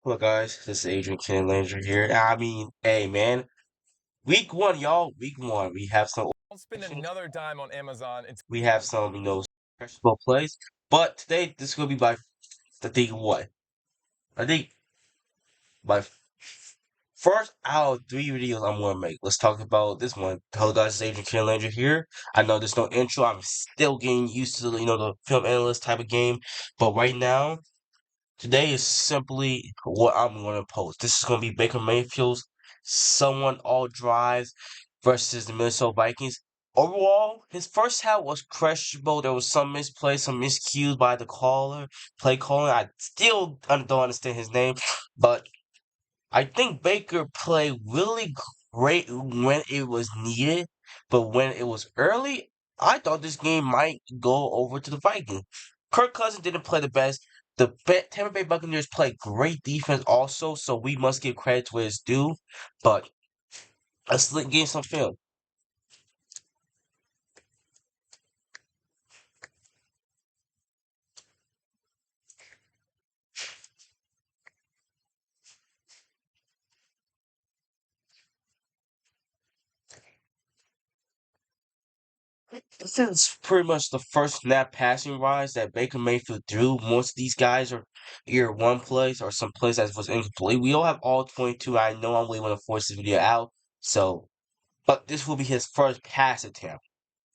Hello guys, this is Adrian Ken Langer here. Hey man, week one, y'all. Week one. Don't spend another dime on Amazon. It's We have some, questionable plays. But today this is gonna be I think what? I think my first out of three videos I'm gonna make. Let's talk about this one. Hello guys, this is Adrian Ken Langer here. I know there's no intro. I'm still getting used to the film analyst type of game. But right now, today is simply what I'm going to post. This is going to be Baker Mayfield's someone all drives versus the Minnesota Vikings. Overall, his first half was questionable. There was some misplays, some miscues by the play calling. I still don't understand his name, but I think Baker played really great when it was needed, but when it was early, I thought this game might go over to the Vikings. Kirk Cousins didn't play the best. The Tampa Bay Buccaneers played great defense also, so we must give credit to where it's due. But let's get some film. This is pretty much the first snap passing rise that Baker Mayfield threw. Most of these guys are either one plays or some plays that was incomplete. We all have all 22. I know I'm really going to force this video out. So, but this will be his first pass attempt.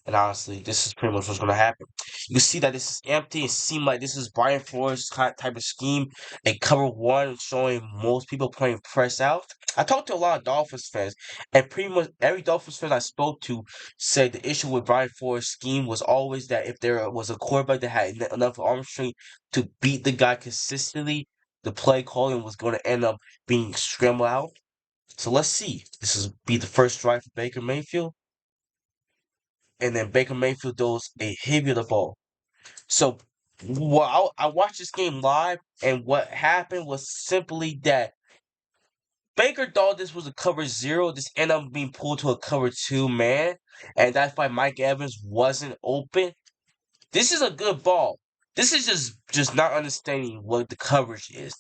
And honestly, this is pretty much what's going to happen. You see that this is empty. It seemed like this is Brian Flores' type of scheme. A cover one showing most people playing press out. I talked to a lot of Dolphins fans, and pretty much every Dolphins fan I spoke to said the issue with Brian Flores' scheme was always that if there was a quarterback that had enough arm strength to beat the guy consistently, the play calling was going to end up being scrambled out. So let's see. This is be the first drive for Baker Mayfield, and then Baker Mayfield throws a heavy of the ball. So, I watched this game live, and what happened was simply that Baker thought this was a cover zero. This ended up being pulled to a cover two, man, and that's why Mike Evans wasn't open. This is a good ball. This is just not understanding what the coverage is.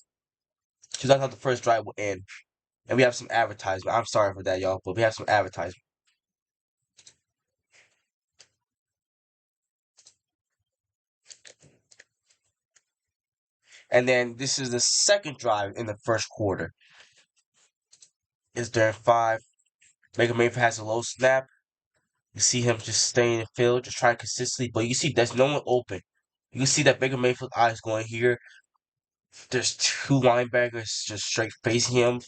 Because that's how the first drive will end. And we have some advertisement. I'm sorry for that, y'all, but we have some advertisement. And then this is the second drive in the first quarter. It's during five. Baker Mayfield has a low snap. You see him just staying in the field, just trying consistently, but you see there's no one open. You see that Baker Mayfield's eyes going here. There's two linebackers just straight facing him.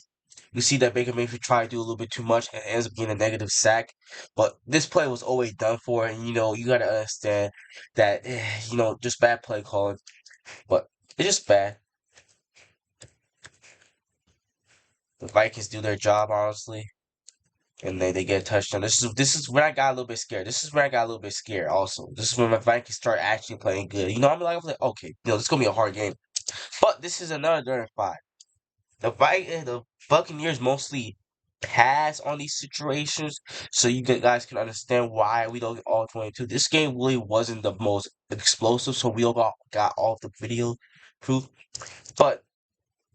You see that Baker Mayfield tried to do a little bit too much and ends up getting a negative sack. But this play was always done for, and you gotta understand that just bad play calling. But it's just bad. The Vikings do their job honestly, and they get a touchdown. This is when I got a little bit scared. This is when I got a little bit scared. Also, this is when my Vikings start actually playing good. I was like, okay, this is gonna be a hard game. But this is another third and five. The Buccaneers mostly pass on these situations, so you guys can understand why we don't get all 22. This game really wasn't the most explosive, so we all got all the video proof. But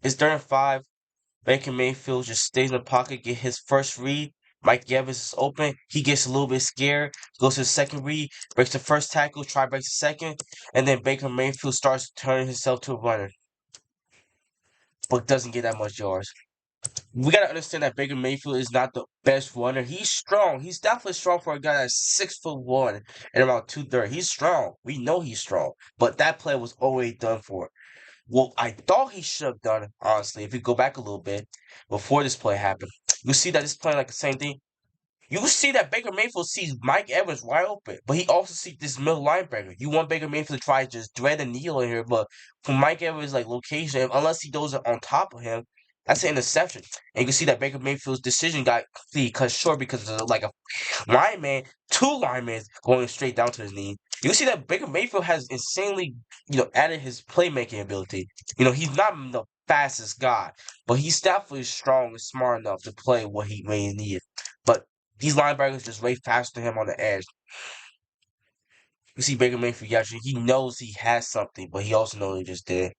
it's third and five. Baker Mayfield just stays in the pocket, get his first read. Mike Evans is open. He gets a little bit scared, goes to the second read, breaks the first tackle, breaks the second, and then Baker Mayfield starts turning himself to a runner, but doesn't get that much yards. We gotta understand that Baker Mayfield is not the best runner. He's strong. He's definitely strong for a guy that's 6'1" and about 230. He's strong. We know he's strong. But that play was already done for. What I thought he should have done, honestly, if you go back a little bit before this play happened, you see that it's playing like the same thing. You see that Baker Mayfield sees Mike Evans wide open, but he also sees this middle linebacker. You want Baker Mayfield to try to just thread a needle in here, but from Mike Evans' location, unless he goes on top of him, that's an interception. And you can see that Baker Mayfield's decision got completely cut short because of like a lineman, two linemen going straight down to his knee. You see that Baker Mayfield has insanely, added his playmaking ability. He's not the fastest guy, but he's definitely strong and smart enough to play what he may need. But these linebackers just way faster than him on the edge. You see Baker Mayfield actually, he knows he has something, but he also knows he just did.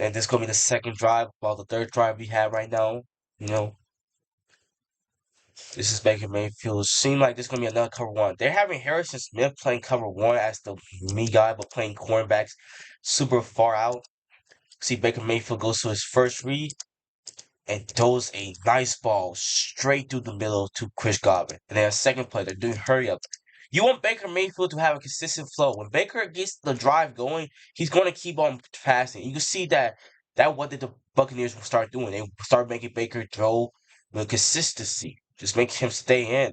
And this is gonna be the second drive, while the third drive we have right now. You know, this is Baker Mayfield. Seem like this is gonna be another cover one. They're having Harrison Smith playing cover one as the me guy, but playing cornerbacks super far out. See, Baker Mayfield goes to his first read and throws a nice ball straight through the middle to Chris Godwin. And then a second play, they're doing hurry up. You want Baker Mayfield to have a consistent flow. When Baker gets the drive going, he's going to keep on passing. You can see that what did the Buccaneers start doing. They start making Baker throw with consistency. Just make him stay in.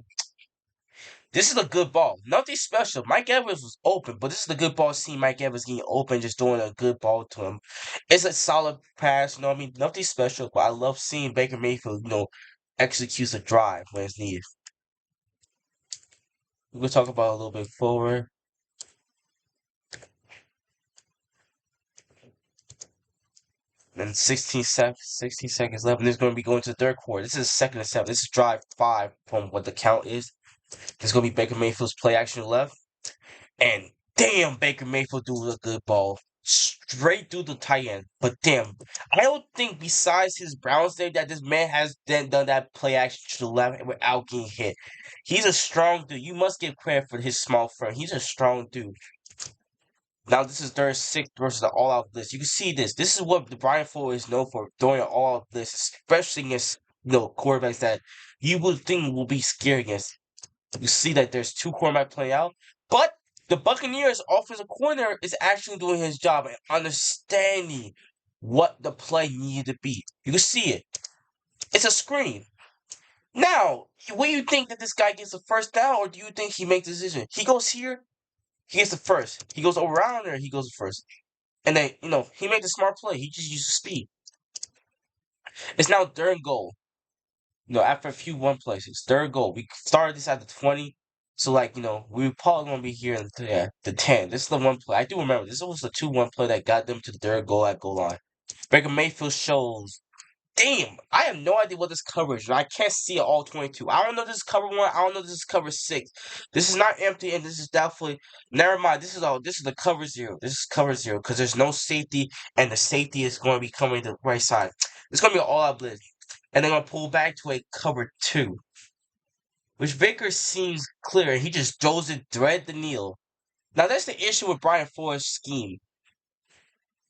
This is a good ball. Nothing special. Mike Evans was open, but this is a good ball. Seeing Mike Evans getting open, just throwing a good ball to him. It's a solid pass. You know what I mean? Nothing special, but I love seeing Baker Mayfield, execute a drive when it's needed. We'll talk about a little bit forward. Then 16 seconds left, and this is going to be going to the third quarter. This is second and 7. This is drive 5 from what the count is. This is going to be Baker Mayfield's play action left. And damn, Baker Mayfield threw a good ball straight through the tight end. But damn, I don't think besides his Browns day that this man has then done that play action to the left without getting hit. He's a strong dude. You must give credit for his small frame. He's a strong dude. Now this is third sixth versus the all-out blitz. You can see this. This is what the Brian Flores is known for, throwing an all-out blitz, especially against quarterbacks that you would think will be scared against. You see that there's two quarterbacks playing out, but the Buccaneers offensive coordinator is actually doing his job and understanding what the play needed to be. You can see it. It's a screen. Now, what do you think that this guy gets the first down, or do you think he makes the decision? He goes here, he gets the first. He goes around there, he goes the first. And then, he made the smart play. He just used speed. It's now third and goal. After a few one places, third goal. We started this at the 20. So, we were probably going to be here in the 10. This is the one play. I do remember. This was the 2-1 play that got them to the third goal at goal line. Baker Mayfield shows. Damn, I have no idea what this coverage is. I can't see it all 22. I don't know if this is cover 1. I don't know if this is cover 6. This is not empty, and this is definitely... Never mind. This is the cover 0. This is cover 0, because there's no safety, and the safety is going to be coming to the right side. It's going to be an all-out blitz. And they're going to pull back to a cover 2. Which Baker seems clear. He just throws it thread the needle. Now, that's the issue with Brian Flores' scheme.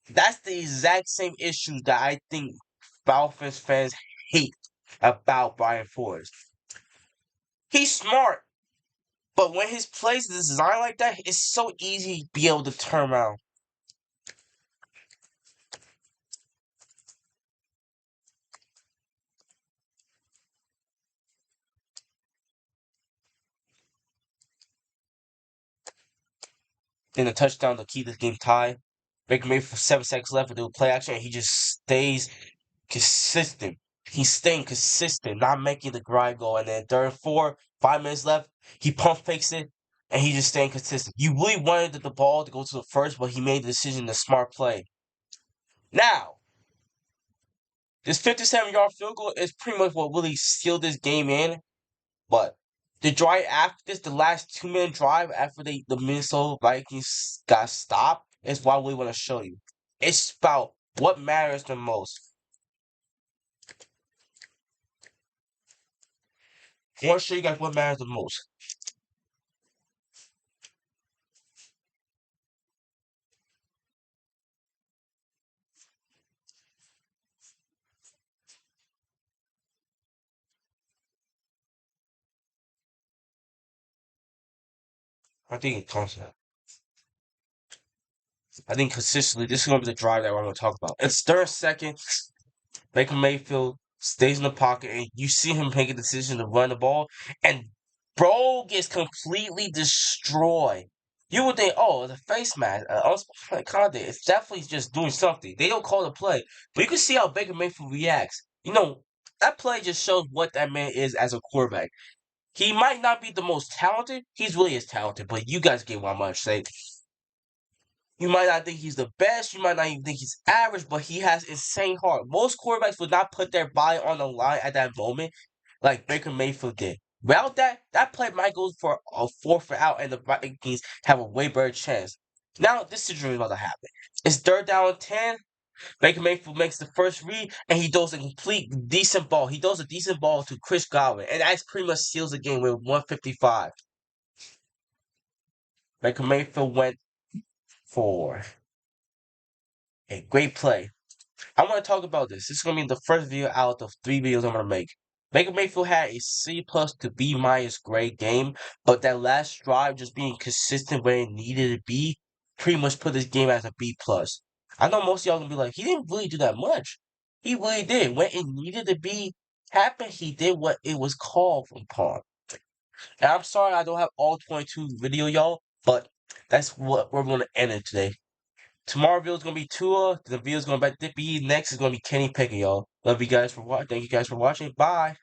That's the exact same issue that I think Dolphins fans hate about Brian Flores. He's smart, but when his plays is designed like that, it's so easy to be able to turn around. Then a touchdown to keep this game tied. Baker Mayfield 7 seconds left to do a play action, and he just stays consistent. He's staying consistent, not making the grind go. And then third and 4, 5 minutes left, he pump fakes it, and he just staying consistent. You really wanted the ball to go to the first, but he made the decision, the smart play. Now, this 57-yard field goal is pretty much what really sealed this game in. But the drive after this, the last 2-minute drive after the Minnesota Vikings got stopped, is what we want to show you. It's about what matters the most. I want to show you guys what matters the most. I think consistently, this is going to be the drive that I'm going to talk about. It's third second. Baker Mayfield stays in the pocket, and you see him make a decision to run the ball, and bro gets completely destroyed. You would think, oh, the face mask, contact. It's definitely just doing something. They don't call the play, but you can see how Baker Mayfield reacts. That play just shows what that man is as a quarterback. He might not be the most talented. He's really is talented, but you guys get what I'm going to say. You might not think he's the best. You might not even think he's average, but he has insane heart. Most quarterbacks would not put their body on the line at that moment like Baker Mayfield did. Without that play might go for a 4th out, and the Vikings have a way better chance. Now, this situation is about to happen. It's third down and 10. Baker Mayfield makes the first read, and he throws a complete decent ball. He throws a decent ball to Chris Godwin, and that pretty much seals the game with 155. Baker Mayfield went for a great play. I want to talk about this. This is going to be the first video out of 3 videos I'm going to make. Baker Mayfield had a C plus to B minus grade game, but that last drive just being consistent where it needed to be pretty much put this game as a B plus. I know most of y'all going to be like, he didn't really do that much. He really did. When it needed to be happen, he did what it was called upon. And I'm sorry I don't have all 22 video, y'all, but that's what we're going to end it today. Tomorrow video is gonna be Tua. The video is gonna be next is gonna be Kenny Pickett, y'all. Love you guys for watching. Thank you guys for watching. Bye.